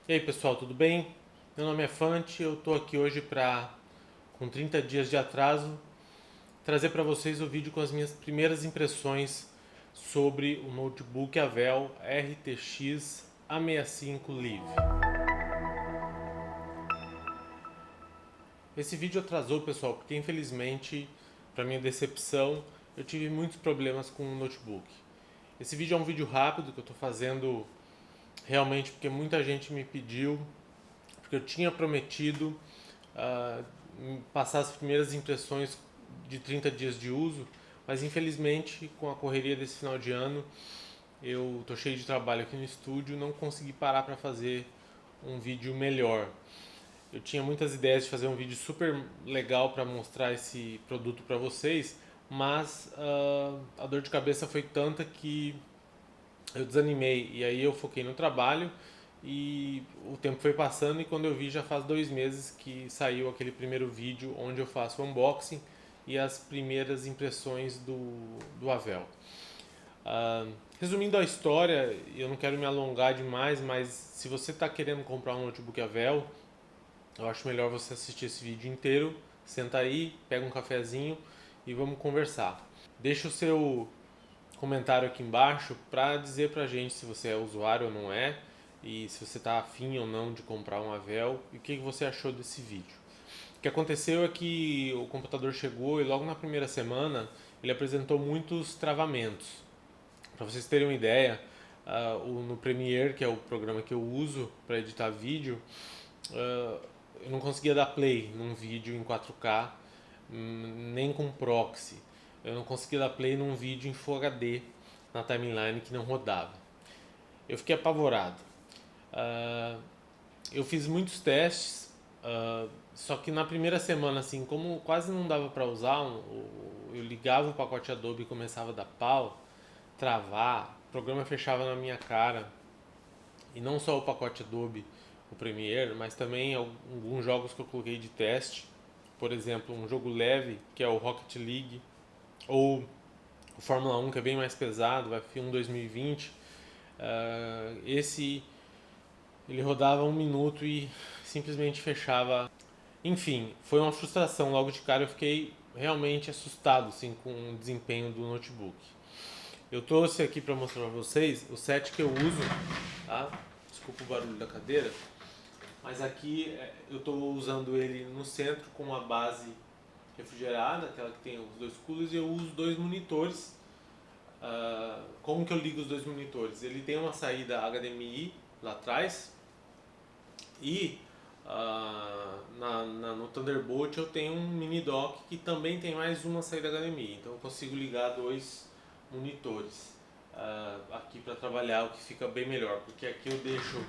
E aí pessoal, tudo bem? Meu nome é Fante, eu estou aqui hoje com 30 dias de atraso, trazer para vocês o vídeo com as minhas primeiras impressões sobre o notebook Avel RTX A65 Live. Esse vídeo atrasou, pessoal, porque infelizmente, para minha decepção, eu tive muitos problemas com o notebook. Esse vídeo é um vídeo rápido que eu estou fazendo realmente porque muita gente me pediu, porque eu tinha prometido uh, passar as primeiras impressões de 30 dias de uso, mas infelizmente com a correria desse final de ano eu tô cheio de trabalho aqui no estúdio, não consegui parar para fazer um vídeo melhor. Eu tinha muitas ideias de fazer um vídeo super legal para mostrar esse produto para vocês, mas a dor de cabeça foi tanta que eu desanimei e aí eu foquei no trabalho e o tempo foi passando e quando eu vi já faz 2 meses que saiu aquele primeiro vídeo onde eu faço o unboxing e as primeiras impressões do Avel. Resumindo a história, eu não quero me alongar demais, mas se você está querendo comprar um notebook Avel, eu acho melhor você assistir esse vídeo inteiro, senta aí, pega um cafezinho e vamos conversar. Deixa o seu comentário aqui embaixo para dizer pra gente se você é usuário ou não é e se você está afim ou não de comprar um Avel e o que você achou desse vídeo. O que aconteceu é que o computador chegou e logo na primeira semana ele apresentou muitos travamentos. Para vocês terem uma ideia, no Premiere, que é o programa que eu uso para editar vídeo, eu não conseguia dar play num vídeo em 4K, nem com proxy. Eu não conseguia dar play num vídeo em Full HD na timeline que não rodava. Eu fiquei apavorado. Uh, eu fiz muitos testes, só que na primeira semana, assim, como quase não dava para usar, eu ligava o pacote Adobe e começava a dar pau, travar, o programa fechava na minha cara. E não só o pacote Adobe, o Premiere, mas também alguns jogos que eu coloquei de teste. Por exemplo, um jogo leve, que é o Rocket League, ou o Fórmula 1, que é bem mais pesado, o F1 2020. Esse ele rodava 1 minuto e simplesmente fechava. Enfim, foi uma frustração. Logo de cara eu fiquei realmente assustado assim, com o desempenho do notebook. Eu trouxe aqui para mostrar para vocês o set que eu uso, tá? Desculpa o barulho da cadeira, mas aqui eu estou usando ele no centro com uma base refrigerada, aquela que tem os dois coolers, e eu uso dois monitores. Como que eu ligo os dois monitores? Ele tem uma saída HDMI lá atrás e no Thunderbolt eu tenho um mini dock que também tem mais uma saída HDMI, então eu consigo ligar dois monitores aqui para trabalhar, o que fica bem melhor, porque aqui eu deixo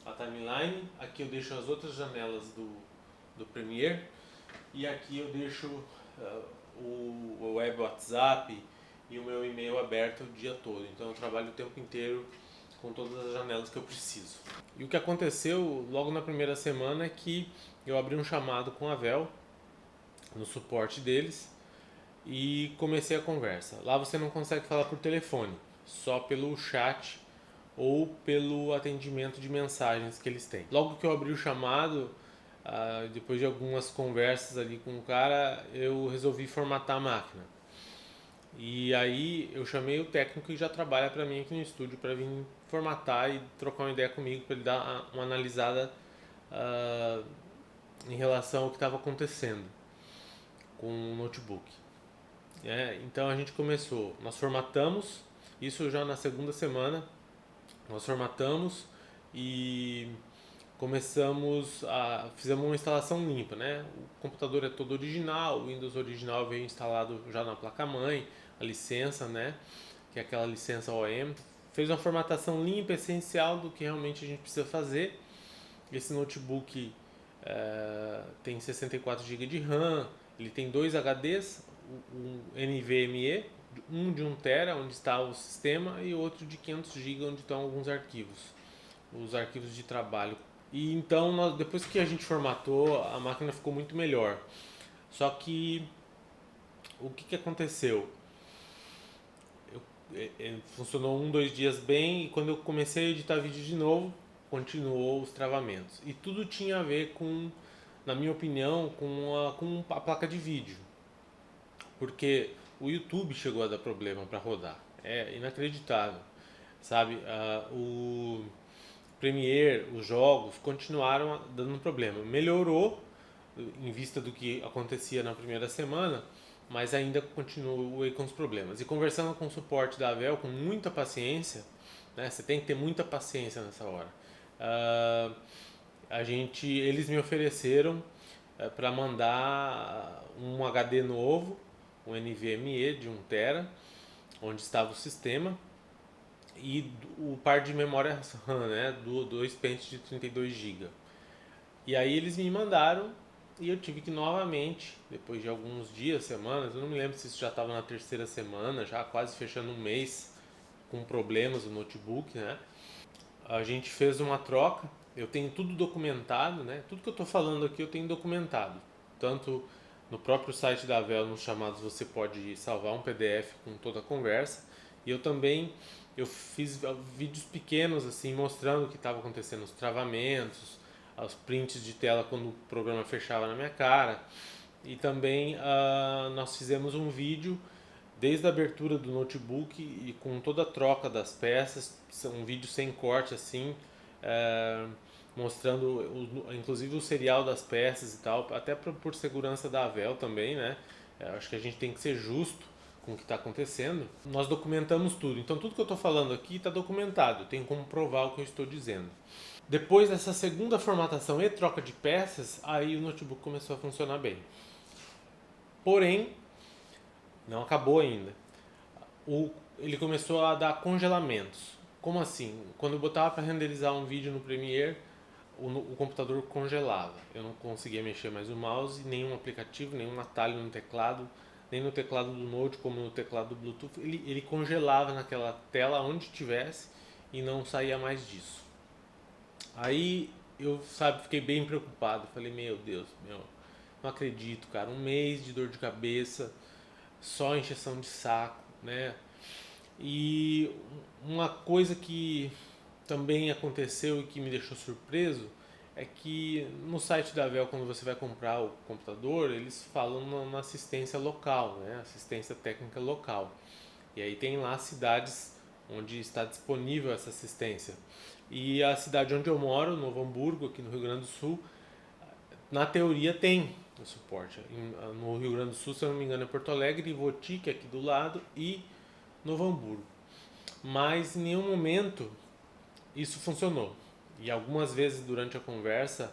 a timeline, aqui eu deixo as outras janelas do Premiere e aqui eu deixo o web WhatsApp e o meu e-mail aberto o dia todo, então eu trabalho o tempo inteiro com todas as janelas que eu preciso. E o que aconteceu logo na primeira semana é que eu abri um chamado com a Vel no suporte deles e comecei a conversa. Lá você não consegue falar por telefone, só pelo chat ou pelo atendimento de mensagens que eles têm. Logo que eu abri o chamado, depois de algumas conversas ali com o cara, eu resolvi formatar a máquina. E aí eu chamei o técnico que já trabalha para mim aqui no estúdio para vir formatar e trocar uma ideia comigo para ele dar uma analisada uh, em relação ao que estava acontecendo com o notebook. Então a gente começou, nós formatamos, isso já na segunda semana, nós formatamos e fizemos uma instalação limpa, né? O computador é todo original, o Windows original veio instalado já na placa-mãe, a licença, né? Que é aquela licença OEM. Fez uma formatação limpa, essencial do que realmente a gente precisa fazer. Esse notebook tem 64 GB de RAM, ele tem dois HDs, um NVMe, um de 1 TB, onde está o sistema, e outro de 500 GB, onde estão alguns arquivos, os arquivos de trabalho. E então, depois que a gente formatou, a máquina ficou muito melhor. Só que, o que aconteceu? Funcionou 1, 2 dias bem, e quando eu comecei a editar vídeo de novo, continuou os travamentos. E tudo tinha a ver com, na minha opinião, com a placa de vídeo. Porque o YouTube chegou a dar problema para rodar. É inacreditável, sabe? O Premiere, os jogos continuaram dando problema. Melhorou em vista do que acontecia na primeira semana, mas ainda continuei com os problemas. E conversando com o suporte da Avel com muita paciência, né? Você tem que ter muita paciência nessa hora. Eles me ofereceram para mandar um HD novo, um NVMe de 1 TB, onde estava o sistema, e o par de memória RAM, né, dois pentes de 32 GB. E aí eles me mandaram e eu tive que novamente, depois de alguns dias, semanas, eu não me lembro se isso já estava na terceira semana, já quase fechando um mês com problemas no notebook, né? A gente fez uma troca, eu tenho tudo documentado, né? Tudo que eu estou falando aqui eu tenho documentado, tanto no próprio site da Avel, nos chamados, você pode salvar um PDF com toda a conversa, e eu fiz vídeos pequenos assim mostrando o que estava acontecendo, os travamentos, os prints de tela quando o programa fechava na minha cara, e também nós fizemos um vídeo desde a abertura do notebook e com toda a troca das peças, um vídeo sem corte assim, mostrando inclusive o serial das peças e tal, até por segurança da Avel também, né? Acho que a gente tem que ser justo com o que está acontecendo. Nós documentamos tudo, então tudo que eu estou falando aqui está documentado, tem como provar o que eu estou dizendo. Depois dessa segunda formatação e troca de peças, aí o notebook começou a funcionar bem. Porém, não acabou ainda. Ele começou a dar congelamentos. Como assim? Quando eu botava para renderizar um vídeo no Premiere, o computador congelava. Eu não conseguia mexer mais o mouse, nenhum aplicativo, nenhum atalho no teclado, nem no teclado do Note, como no teclado do Bluetooth. Ele congelava naquela tela onde tivesse e não saía mais disso. Aí eu, fiquei bem preocupado. Falei, meu Deus, não acredito, cara. Um mês de dor de cabeça, só encheção de saco, né? E uma coisa que também aconteceu e que me deixou surpreso é que no site da Avel, quando você vai comprar o computador, eles falam na assistência local, né? Assistência técnica local. E aí tem lá cidades onde está disponível essa assistência. E a cidade onde eu moro, Novo Hamburgo, aqui no Rio Grande do Sul, na teoria tem o suporte. No Rio Grande do Sul, se eu não me engano, é Porto Alegre, Ivoti, que é aqui do lado, e Novo Hamburgo. Mas em nenhum momento isso funcionou. E algumas vezes durante a conversa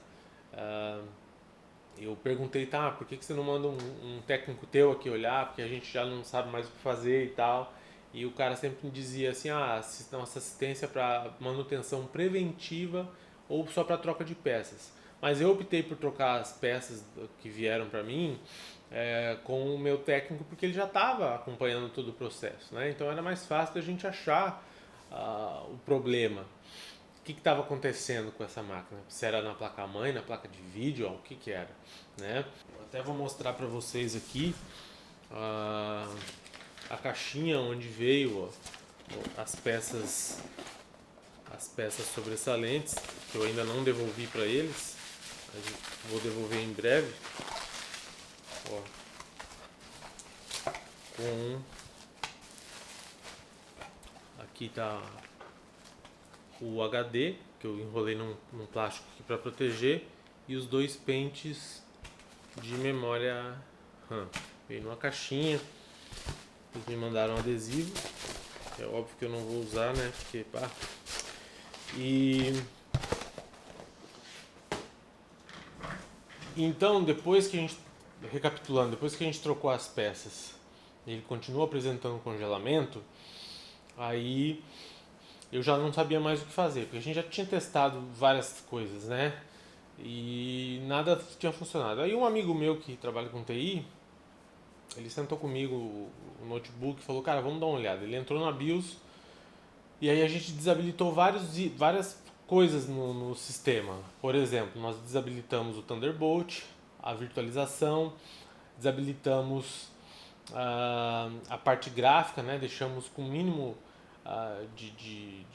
eu perguntei, tá, por que você não manda um técnico teu aqui olhar, porque a gente já não sabe mais o que fazer e tal. E o cara sempre me dizia assim, nossa assistência para manutenção preventiva ou só para troca de peças. Mas eu optei por trocar as peças que vieram para mim com o meu técnico, porque ele já estava acompanhando todo o processo, né? Então era mais fácil da gente achar o problema. O que estava acontecendo com essa máquina? Se era na placa-mãe, na placa de vídeo, o que era, né? Eu até vou mostrar para vocês aqui a caixinha onde veio as peças sobressalentes, que eu ainda não devolvi para eles. Vou devolver em breve. Ó, aqui tá o HD, que eu enrolei num plástico aqui para proteger, e os dois pentes de memória RAM. Veio numa caixinha, eles me mandaram um adesivo, é óbvio que eu não vou usar, né, porque pá. E então, recapitulando, depois que a gente trocou as peças, ele continua apresentando congelamento, aí eu já não sabia mais o que fazer, porque a gente já tinha testado várias coisas, né? E nada tinha funcionado. Aí um amigo meu que trabalha com TI, ele sentou comigo o notebook e falou, cara, vamos dar uma olhada. Ele entrou na BIOS e aí a gente desabilitou várias coisas no sistema. Por exemplo, nós desabilitamos o Thunderbolt, a virtualização, desabilitamos a parte gráfica, né? Deixamos com o mínimo de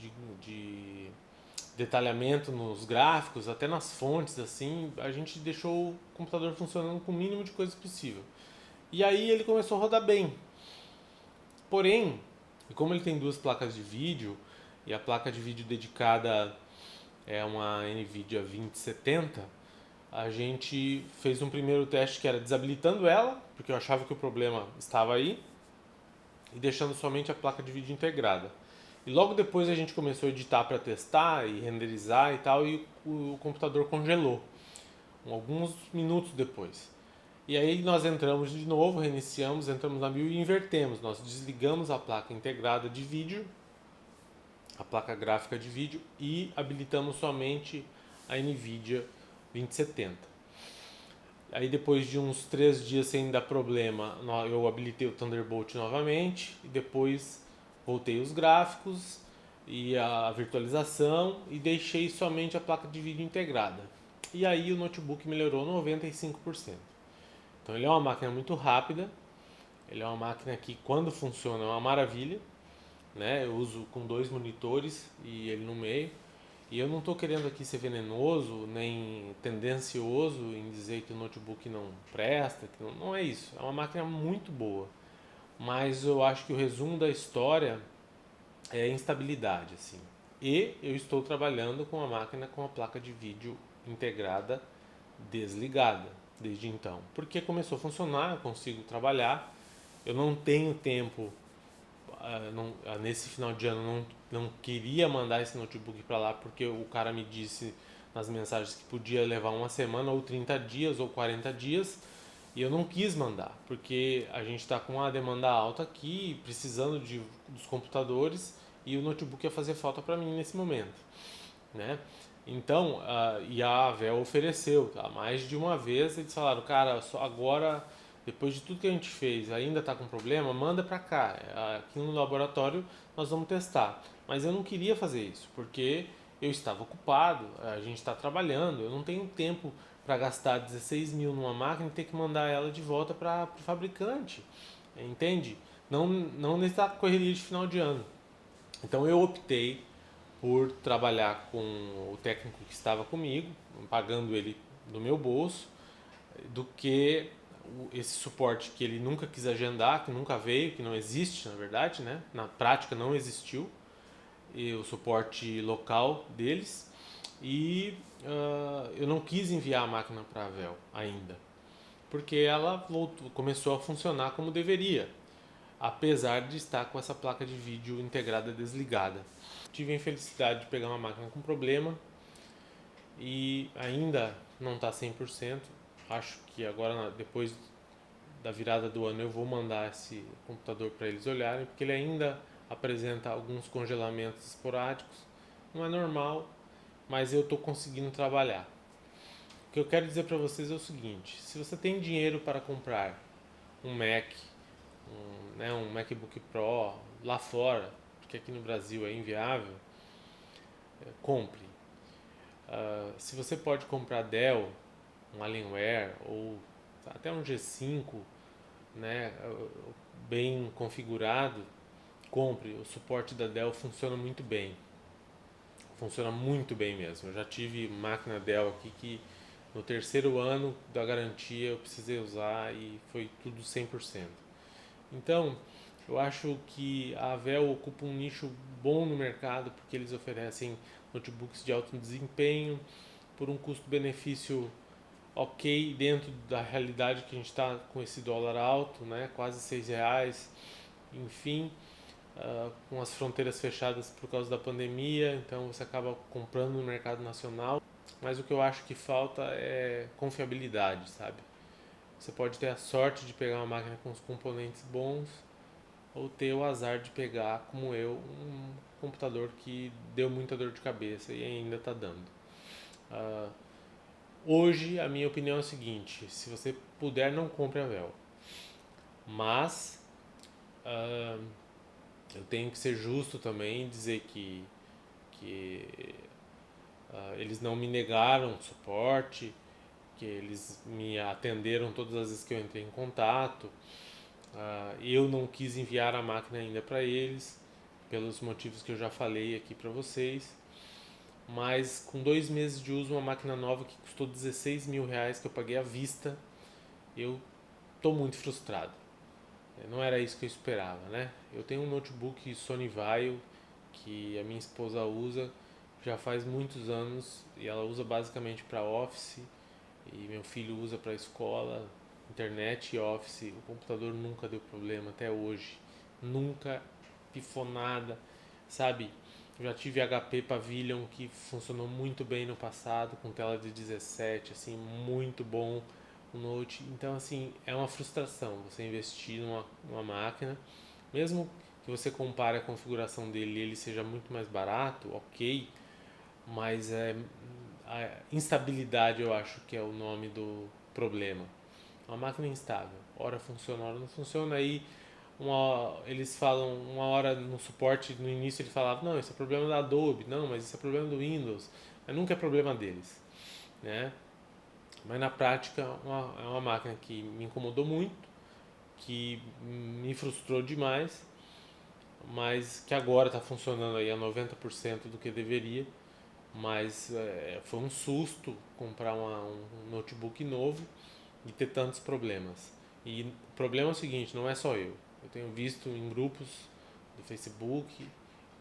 detalhamento nos gráficos, até nas fontes, assim, a gente deixou o computador funcionando com o mínimo de coisa possível. E aí ele começou a rodar bem. Porém, como ele tem duas placas de vídeo, e a placa de vídeo dedicada é uma NVIDIA 2070, a gente fez um primeiro teste que era desabilitando ela, porque eu achava que o problema estava aí, e deixando somente a placa de vídeo integrada. E logo depois a gente começou a editar para testar e renderizar e tal, e o computador congelou, alguns minutos depois. E aí nós entramos de novo, reiniciamos, entramos na BIOS e invertemos. Nós desligamos a placa integrada de vídeo, a placa gráfica de vídeo, e habilitamos somente a NVIDIA 2070. Aí depois de uns 3 dias sem dar problema, eu habilitei o Thunderbolt novamente e depois voltei os gráficos e a virtualização e deixei somente a placa de vídeo integrada. E aí o notebook melhorou 95%. Então ele é uma máquina muito rápida, ele é uma máquina que quando funciona é uma maravilha, né? Eu uso com 2 monitores e ele no meio. E eu não estou querendo aqui ser venenoso, nem tendencioso em dizer que o notebook não presta, que não é isso. É uma máquina muito boa. Mas eu acho que o resumo da história é a instabilidade, assim. E eu estou trabalhando com a máquina com a placa de vídeo integrada desligada desde então. Porque começou a funcionar, eu consigo trabalhar. Eu não tenho tempo nesse final de ano não queria mandar esse notebook para lá porque o cara me disse nas mensagens que podia levar uma semana ou 30 dias ou 40 dias e eu não quis mandar porque a gente está com uma demanda alta aqui, precisando dos computadores e o notebook ia fazer falta para mim nesse momento, né? Então, e a Avel ofereceu, tá? Mais de uma vez eles falaram, cara, só agora depois de tudo que a gente fez, ainda está com problema, manda para cá. Aqui no laboratório nós vamos testar. Mas eu não queria fazer isso, porque eu estava ocupado, a gente está trabalhando, eu não tenho tempo para gastar 16 mil numa máquina e ter que mandar ela de volta para o fabricante. Entende? Não nessa correria de final de ano. Então eu optei por trabalhar com o técnico que estava comigo, pagando ele do meu bolso, do que esse suporte que ele nunca quis agendar, que nunca veio, que não existe na verdade, né? Na prática não existiu, e o suporte local deles, e eu não quis enviar a máquina para a Vel ainda, porque ela começou a funcionar como deveria, apesar de estar com essa placa de vídeo integrada desligada. Tive a infelicidade de pegar uma máquina com problema e ainda não está 100%. Acho que agora, depois da virada do ano, eu vou mandar esse computador para eles olharem, porque ele ainda apresenta alguns congelamentos esporádicos. Não é normal, mas eu estou conseguindo trabalhar. O que eu quero dizer para vocês é o seguinte: se você tem dinheiro para comprar um Mac, um MacBook Pro lá fora, porque aqui no Brasil é inviável, compre. Se você pode comprar Dell, um Alienware ou até um G5, né, bem configurado, compre. O suporte da Dell funciona muito bem. Funciona muito bem mesmo. Eu já tive máquina Dell aqui que no terceiro ano da garantia eu precisei usar e foi tudo 100%. Então, eu acho que a Avel ocupa um nicho bom no mercado porque eles oferecem notebooks de alto desempenho por um custo-benefício ok dentro da realidade que a gente está com esse dólar alto, né? Quase R$ 6, enfim, com as fronteiras fechadas por causa da pandemia, então você acaba comprando no mercado nacional, mas o que eu acho que falta é confiabilidade, sabe? Você pode ter a sorte de pegar uma máquina com os componentes bons ou ter o azar de pegar, como eu, um computador que deu muita dor de cabeça e ainda está dando. Hoje, a minha opinião é a seguinte: se você puder, não compre a Vel. Mas eu tenho que ser justo também e dizer que eles não me negaram suporte, que eles me atenderam todas as vezes que eu entrei em contato. Eu não quis enviar a máquina ainda para eles, pelos motivos que eu já falei aqui para vocês. mas com 2 meses de uso, uma máquina nova que custou 16 mil reais, que eu paguei à vista, eu tô muito frustrado. Não era isso que eu esperava, né? Eu tenho um notebook Sony Vaio que a minha esposa usa já faz muitos anos e ela usa basicamente para office e meu filho usa para escola, internet e office. O computador nunca deu problema até hoje, nunca pifou nada, sabe? Eu já tive HP Pavilion que funcionou muito bem no passado com tela de 17, assim, muito bom o Note. Então, assim, é uma frustração você investir numa máquina, mesmo que você compare a configuração dele e ele seja muito mais barato, ok, mas a instabilidade eu acho que é o nome do problema. Uma máquina instável, hora funciona, hora não funciona. Aí eles falam, uma hora no suporte, no início ele falava, não, isso é problema da Adobe, não, mas isso é problema do Windows, mas nunca é problema deles, né? Mas na prática é uma máquina que me incomodou muito, que me frustrou demais, mas que agora está funcionando aí a 90% do que deveria. Mas foi um susto comprar um notebook novo e ter tantos problemas. E o problema é o seguinte, não é só eu. Eu tenho visto em grupos do Facebook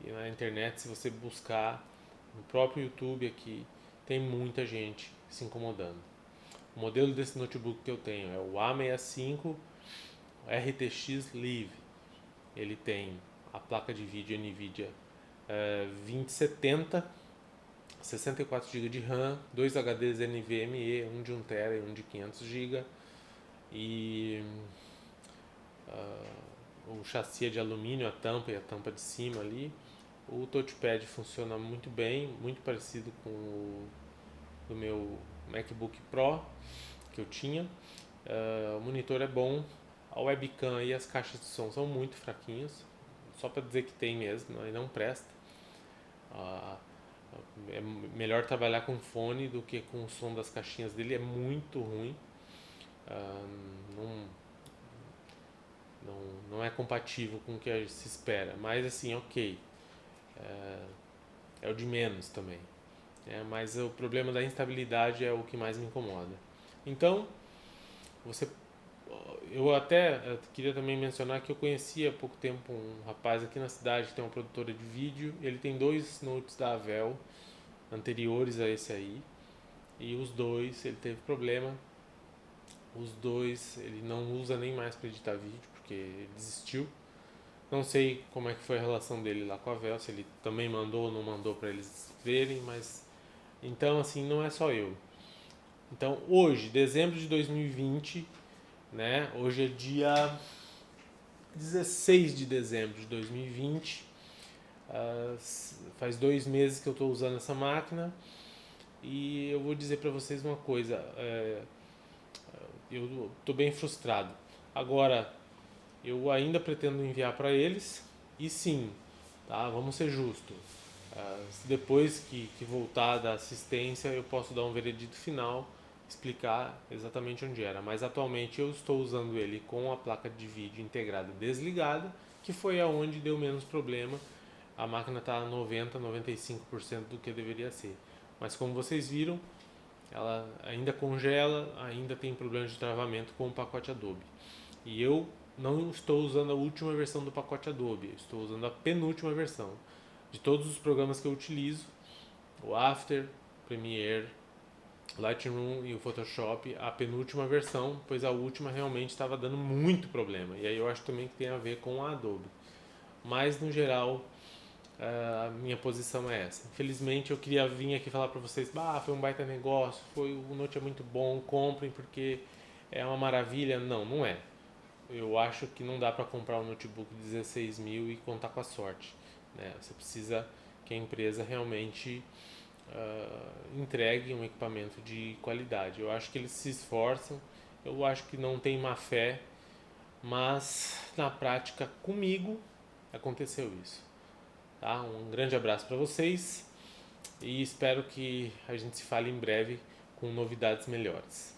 e na internet, se você buscar no próprio YouTube aqui, tem muita gente se incomodando. O modelo desse notebook que eu tenho é o A65 RTX Live. Ele tem a placa de vídeo NVIDIA 2070, 64 GB de RAM, dois HDs NVMe, um de 1 TB e um de 500 GB. E o chassi é de alumínio, a tampa e a tampa de cima ali. O touchpad funciona muito bem, muito parecido com o do meu MacBook Pro que eu tinha. O monitor é bom, a webcam e as caixas de som são muito fraquinhas, só para dizer que tem mesmo, aí não presta. É melhor trabalhar com fone do que com o som das caixinhas dele, é muito ruim. Não, não é compatível com o que se espera, mas assim, ok, é o de menos também. Mas o problema da instabilidade é o que mais me incomoda. Então, eu até queria também mencionar que eu conheci há pouco tempo um rapaz aqui na cidade que tem uma produtora de vídeo. Ele tem 2 notes da Avel anteriores a esse aí, e os dois ele teve problema. Os dois ele não usa nem mais para editar vídeo porque ele desistiu. Não sei como é que foi a relação dele lá com a Avel, se ele também mandou ou não mandou para eles verem, mas então assim, não é só eu. Então hoje, dezembro de 2020, né? Hoje é dia 16 de dezembro de 2020. Faz 2 meses que eu estou usando essa máquina e eu vou dizer para vocês uma coisa. Eu estou bem frustrado. Agora, eu ainda pretendo enviar para eles e sim, tá? Vamos ser justos. Depois que voltar da assistência, eu posso dar um veredito final, explicar exatamente onde era. Mas atualmente eu estou usando ele com a placa de vídeo integrada desligada, que foi aonde deu menos problema. A máquina está a 90, 95% do que deveria ser. Mas como vocês viram, ela ainda congela, ainda tem problemas de travamento com o pacote Adobe. E eu não estou usando a última versão do pacote Adobe, estou usando a penúltima versão. De todos os programas que eu utilizo, o After, Premiere, Lightroom e o Photoshop, a penúltima versão, pois a última realmente estava dando muito problema. E aí eu acho também que tem a ver com a Adobe. Mas no geral, a minha posição é essa. Infelizmente eu queria vir aqui falar para vocês, foi um baita negócio, o Note é muito bom, comprem porque é uma maravilha. Não, não é. Eu acho que não dá para comprar um notebook de 16 mil e contar com a sorte, né? Você precisa que a empresa realmente entregue um equipamento de qualidade. Eu acho que eles se esforçam, eu acho que não tem má fé, mas na prática comigo aconteceu isso. Tá? Um grande abraço para vocês e espero que a gente se fale em breve com novidades melhores.